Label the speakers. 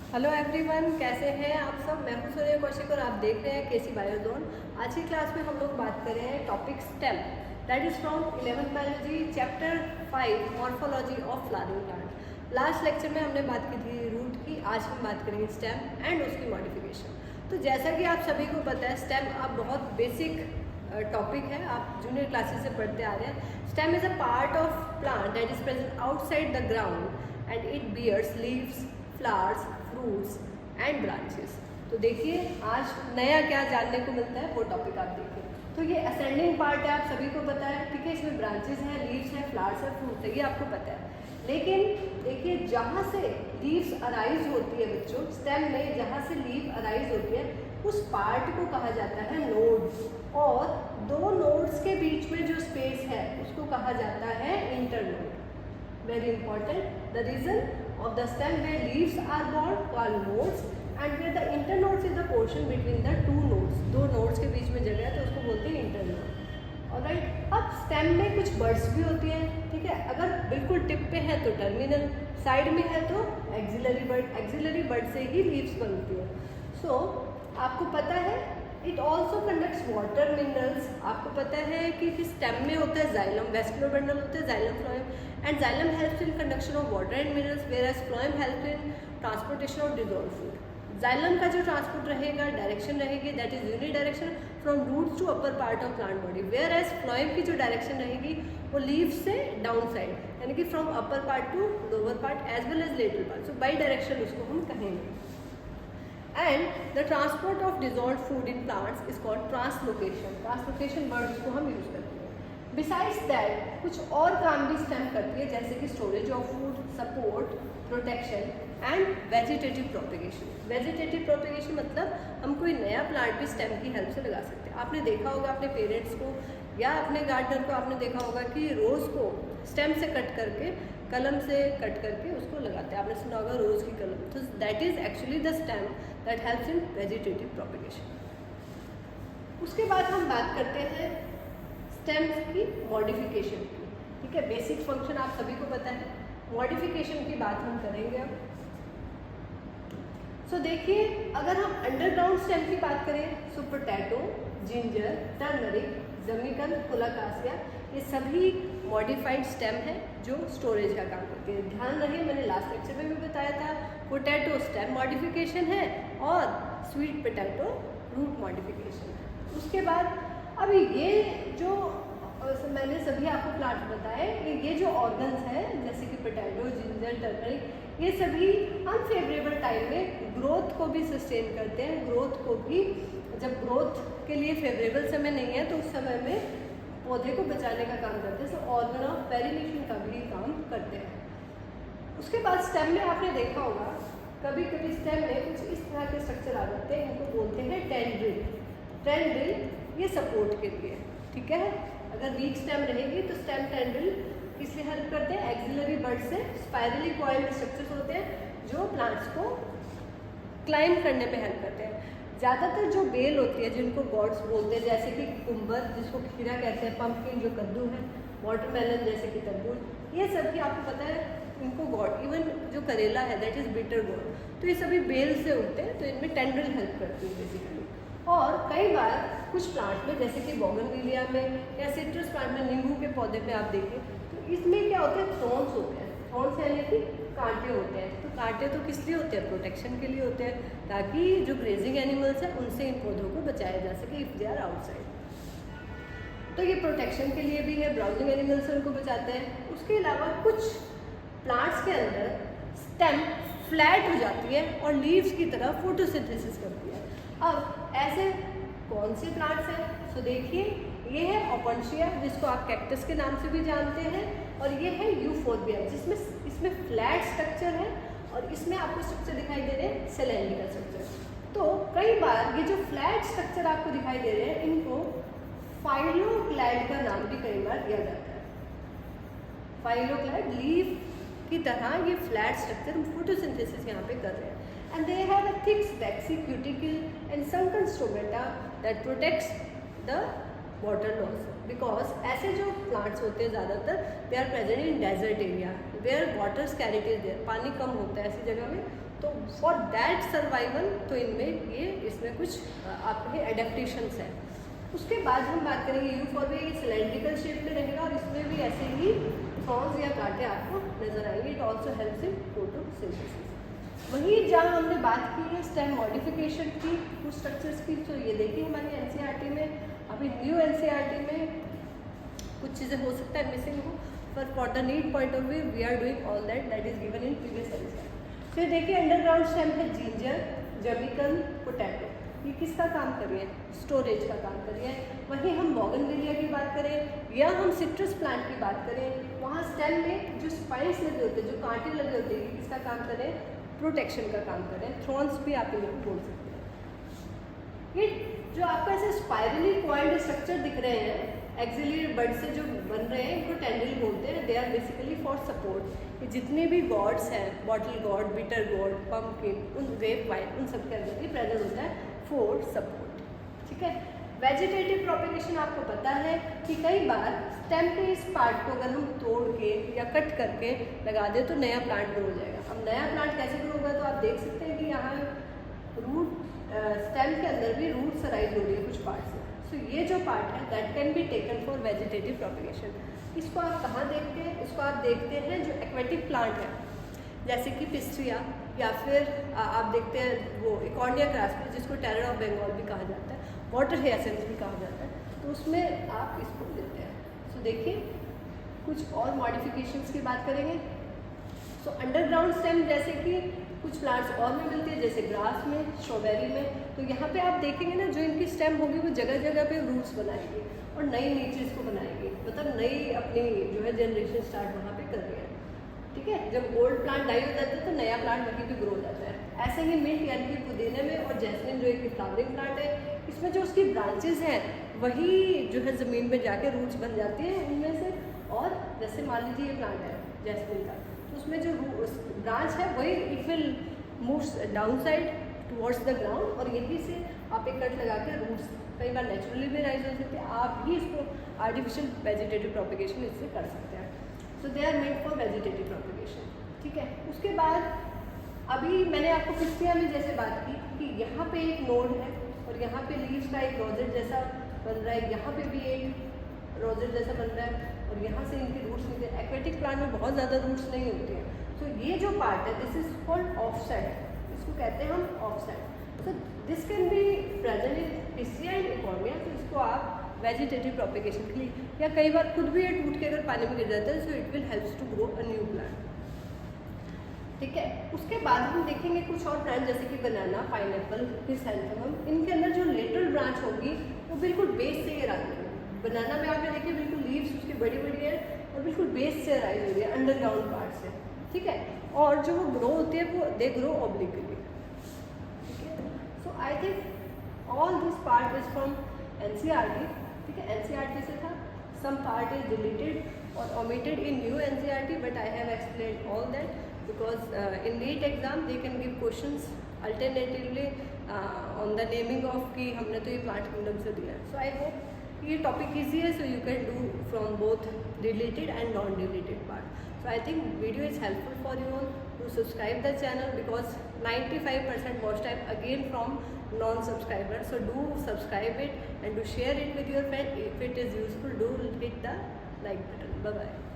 Speaker 1: Hello everyone, कैसे हैं आप सब। मैं हूं सोनिया कौशिक और आप देख रहे हैं केसी बायोजोन। आज की क्लास में हम लोग बात कर रहे हैं topic stem, that is from 11th biology chapter 5 morphology of flowering plant. Last lecture में हमने बात की थी रूट की, आज हम बात करेंगे स्टेम एंड उसकी मॉडिफिकेशन। तो जैसा कि आप सभी को पता है, स्टेम आप बहुत बेसिक टॉपिक है, आप जूनियर क्लासेस से पढ़ते आ रहे हैं। Stem is a part of plant that is present outside the ground and it bears leaves, flowers, fruits and branches. तो देखिए आज नया क्या जानने को मिलता है, वो टॉपिक आप देखिए। तो ये असेंडिंग पार्ट है, आप सभी को पता है, ठीक है। इसमें ब्रांचेस हैं, लीव्स हैं, फ्लावर्स हैं, फ्रूट्स है, ये आपको पता है। लेकिन देखिए जहाँ से लीव्स अराइज होती है बच्चों, स्टेम में जहाँ से लीव अराइज होती है उस पार्ट को कहा जाता है नोड्स, और दो नोड्स के बीच में जो स्पेस है उसको कहा जाता है internode. Very important. The region of the stem where leaves are born called nodes, and where the internodes is the portion between the two nodes. दो nodes के बीच में जगह है तो उसको बोलते हैं internode। ऑलराइट, अब स्टेम में कुछ बर्ड्स भी होती हैं, ठीक है। अगर बिल्कुल टिप पे है तो टर्मिनल, साइड में है तो एक्सिलरी बर्ड। एक्सिलरी बर्ड से ही लीव्स बनती है। सो आपको पता है it also conducts water minerals. आपको पता है कि स्टेम में होता है जाइलम, वेस्कुलर बंडल होता है xylem phloem, and xylem helps in conduction of water and minerals, whereas phloem help in transportation of dissolve food. Xylem का जो ट्रांसपोर्ट रहेगा, डायरेक्शन रहेगी, that is uni direction from roots to upper part of plant body, whereas phloem की जो direction रहेगी वो leaves से down side, यानी कि from upper part to lower part as well as lateral part. So bi direction उसको हम कहेंगे। And the transport of dissolve food in plants is called translocation. Translocation words को हम यूज करते हैं। बिसाइड्स दैट कुछ और काम भी स्टेम करती है, जैसे कि storage of food, support, protection and vegetative propagation. Vegetative propagation मतलब हम कोई नया प्लांट भी स्टेम की हेल्प से लगा सकते हैं। आपने देखा होगा अपने पेरेंट्स को या अपने गार्डनर को, आपने देखा होगा कि रोज़ को स्टेम से कट करके, कलम से कट करके उसको लगाते हैं। आपने सुना होगा रोज़ की कलम। तो that is actually the stem that helps in vegetative propagation. उसके बाद हम बात करते हैं स्टेम्स की मॉडिफिकेशन की, ठीक है। बेसिक फंक्शन आप सभी को पता है, मॉडिफिकेशन की बात हम करेंगे अब। सो देखिए अगर हम अंडरग्राउंड स्टेम की बात करें, सो पोटैटो, जिंजर, टर्मरिक, जमीकन, कोलाकासिया, ये सभी मॉडिफाइड स्टेम है जो स्टोरेज का काम करती है। ध्यान रहे, मैंने लास्ट लेक्चर में भी बताया था, पोटैटो स्टेम मॉडिफिकेशन है और स्वीट पोटैटो रूट मॉडिफिकेशन है। उसके बाद अभी ये जो मैंने सभी आपको प्लांट बताए, ये जो ऑर्गन्स हैं जैसे कि पोटैटो, जिंजर, टर्मरिक, ये सभी अनफेवरेबल टाइम में ग्रोथ को भी सस्टेन करते हैं। ग्रोथ को भी, जब ग्रोथ के लिए फेवरेबल समय नहीं है तो उस समय में पौधे को बचाने का काम करते हैं। सो ऑर्गन ऑफ पेरिनेशन का भी काम करते हैं। उसके बाद स्टेम में आपने देखा होगा कभी कभी स्टेम में कुछ इस तरह के स्ट्रक्चर आ जाते हैं, इनको बोलते हैं टेंड्रिल। टेंड्रिल ये सपोर्ट के लिए, ठीक है। अगर वीक स्टेम रहेगी तो स्टेम टेंड्रिल किससे हेल्प करते हैं, एक्सिलरी बर्ड से। स्पाइरली कॉइल्ड स्ट्रक्चर्स होते हैं जो प्लांट्स को क्लाइंब करने में हेल्प करते हैं। ज़्यादातर जो बेल होती है जिनको गॉड्स बोलते हैं, जैसे कि कुकुम्बर जिसको खीरा कहते हैं, पम्पकिन जो कद्दू है, वाटरमेलन जैसे कि तरबूज, ये सब भी आपको पता है इनको गॉड, इवन जो करेला है दैट इज़ बिटर गॉड, तो ये सभी बेल से उगते हैं। तो इनमें टेंड्रिल हेल्प करती है बेसिकली। और कई बार कुछ प्लांट में जैसे कि बोगनविलिया में या सिट्रस प्लांट में, नींबू के पौधे में आप देखिए तो इसमें क्या होते हैं, थॉर्न्स होते हैं। थॉर्न्स यानी कि कांटे होते हैं। तो कांटे तो किस लिए होते हैं, प्रोटेक्शन के लिए होते हैं, ताकि जो ग्रेजिंग एनिमल्स हैं उनसे इन पौधों को बचाया जा सके इफ दे आर आउटसाइड। तो ये प्रोटेक्शन के लिए भी है, ब्राउजिंग एनिमल्स से उनको बचाते हैं। उसके अलावा कुछ प्लांट्स के अंदर स्टेम फ्लैट हो जाती है और लीव्स की तरह फोटोसिंथेसिस करती है। अब ऐसे कौन से प्लांट्स हैं, सो देखिए ये है ओपनशिया, जिसको आप कैक्टस के नाम से भी जानते हैं, और ये है यूफोर्बिया जिसमें इसमें फ्लैट स्ट्रक्चर है और इसमें आपको स्ट्रक्चर दिखाई दे रहे हैं सिलेंड्रिकल स्ट्रक्चर। तो कई बार ये जो फ्लैट स्ट्रक्चर आपको दिखाई दे रहे हैं इनको फाइलोक्लैड का नाम भी कई बार दिया जाता है। फाइलोक्लैड लीफ की तरह ये फ्लैट स्ट्रक्चर फोटोसिंथेसिस यहाँ पे कर रहे हैं। And they have a thick waxy cuticle and sunken stomata that protects the water loss, because ऐसे जो प्लांट्स होते हैं ज़्यादातर they are present in desert area where water scarcity is there, पानी कम होता है ऐसी जगह में, तो फॉर दैट सर्वाइवल तो इसमें कुछ आपके एडेप्टेशंस हैं। उसके बाद हम बात करेंगे यूफोर्बिया, ये सिलेंड्रिकल शेप में रहेगा और इसमें भी ऐसे ही फ्रॉन्स या कांटे आपको नजर आएंगे। It also helps in photosynthesis. वहीं जहाँ हमने बात की है स्टेम मॉडिफिकेशन की, कुछ स्ट्रक्चर्स की, तो ये देखिए हमारी एनसीईआरटी में, अभी न्यू एनसीईआरटी में कुछ चीज़ें हो सकता है मिसिंग हो, पर for the need point of view we are doing all that is given in previous NCERT. तो ये देखिए अंडरग्राउंड स्टेम है जिंजर, जर्मिकल, पोटैटो। ये किसका काम कर रही है? स्टोरेज का काम कर रही है। वहीं हम बोगनविलिया की बात करें या हम सिट्रस प्लांट की बात करें, वहाँ स्टेम में जो स्पाइस लगे होते हैं, जो कांटे लगे होते हैं, ये किसका काम करें? प्रोटेक्शन का काम करें। थ्रॉन्स भी आप इनको बोल सकते हैं। ये जो आपका ऐसे स्पाइरली कॉइल्ड स्ट्रक्चर दिख रहे हैं एक्सिलरी बड से जो बन रहे हैं, इनको टेंड्रिल बोलते हैं। They are basically for support. ये जितने भी गॉड्स हैं, bottle gourd, bitter gourd, pumpkin, उन ग्रेप वाइन, उन सब के अंदर ही प्रेजेंट होता है फॉर सपोर्ट। ठीक है। वेजिटेटिव प्रोपेगेशन आपको पता है कि कई बार स्टेम के इस पार्ट को अगर हम तोड़ के या कट करके लगा दें तो नया प्लांट ग्रो हो जाएगा। अब नया प्लांट कैसे ग्रो होगा? तो आप देख सकते हैं कि यहाँ रूट स्टेम के अंदर भी रूट्स अराइज हो रही है कुछ पार्ट से। सो ये जो पार्ट है that can be taken for vegetative propagation. इसको आप कहाँ देखते हैं? इसको आप देखते हैं जो एक्वेटिक प्लांट है, जैसे कि पिस्ट्रिया, या फिर आप देखते हैं वो इकॉर्डिया क्रास्पिस, जिसको टेरर ऑफ बंगाल भी कहा जाता है, वाटर हियासिंथ भी कहा जाता है, तो उसमें आप इसको देते हैं। सो देखिए कुछ और मॉडिफिकेशंस की बात करेंगे। सो अंडरग्राउंड स्टेम जैसे कि कुछ प्लांट्स और में मिलती है, जैसे ग्रास में, स्ट्रॉबेरी में। तो यहाँ पे आप देखेंगे ना, जो इनकी स्टेम होगी वो जगह जगह पे रूट्स बनाएगी और नई नीचेस को बनाएगी, मतलब नई अपनी जो है जनरेशन स्टार्ट वहाँ पे कर रही है। ठीक है। जब ओल्ड प्लांट डाई हो जाता है तो नया प्लांट वहीं पे ग्रो हो जाता है। ऐसे ही मिंट यानी कि पुदीने में और जैस्मिन जो एक फ्लावरिंग प्लांट है, इसमें जो उसकी ब्रांचेस हैं वही जो है ज़मीन में जाके रूट्स बन जाती हैं उनमें से। और जैसे मान लीजिए ये प्लांट है जैस्मिन का, तो उसमें जो ब्रांच है वही it will moves down side towards the ground, और यहीं से आप एक कट लगा के रूट्स कई बार नेचुरली भी राइज हो सकते हैं। आप भी इसको आर्टिफिशियल वेजिटेटिव प्रोपेगेशन इससे कर सकते हैं। So they are made for vegetative propagation. ठीक है। उसके बाद अभी मैंने आपको पिस्टिया में जैसे बात की कि यहाँ पे एक नोड है और यहाँ पे लीव्स का एक रोजेट जैसा बन रहा है, यहाँ पे भी एक रोजेट जैसा बन रहा है और यहाँ से इनके रूट्स निकलते हैं। एक्वेटिक प्लांट में बहुत ज़्यादा रूट्स नहीं होते हैं। सो ये जो पार्ट है दिस इज कॉल्ड ऑफसेट, इसको कहते हैं हम offset. So this can be present in Pistia and इकॉर्डिया। तो इसको आप वेजिटेटिव प्रोपेगेशन के लिए, या कई बार खुद भी ये टूट के अगर पानी में गिर जाता है, so it will helps to grow a new plant. ठीक है। उसके बाद हम देखेंगे कुछ और प्लांट जैसे कि बनाना, पाइनएप्पल, क्रिसैंथेमम। इनके अंदर जो लेटरल ब्रांच होगी वो बिल्कुल बेस से ये राइज होगी। बनाना में आपने देखिए बिल्कुल लीव्स उसकी बड़ी बड़ी है और बिल्कुल बेस से राइज हो रही है अंडरग्राउंड पार्ट से। ठीक है। और जो वो ग्रो होती है वो दे ग्रो ऑब्लिकली। ठीक है। So I think all this part is from NCERT. ठीक है। एनसीईआरटी से था, सम पार्ट इज डिलीटेड और omitted in new NCERT, but I have explained all that because in NEET exam they can give questions alternatively on the naming of कि हमने तो ये plant kingdom से दिया है। So I hope ये topic easy है, so you can do from both deleted and non-deleted part. So I think video is helpful for you all to subscribe the channel because 95% watch time again from non-subscriber. So do subscribe it and do share it with your friend. If it is useful, do hit the like button. Bye bye.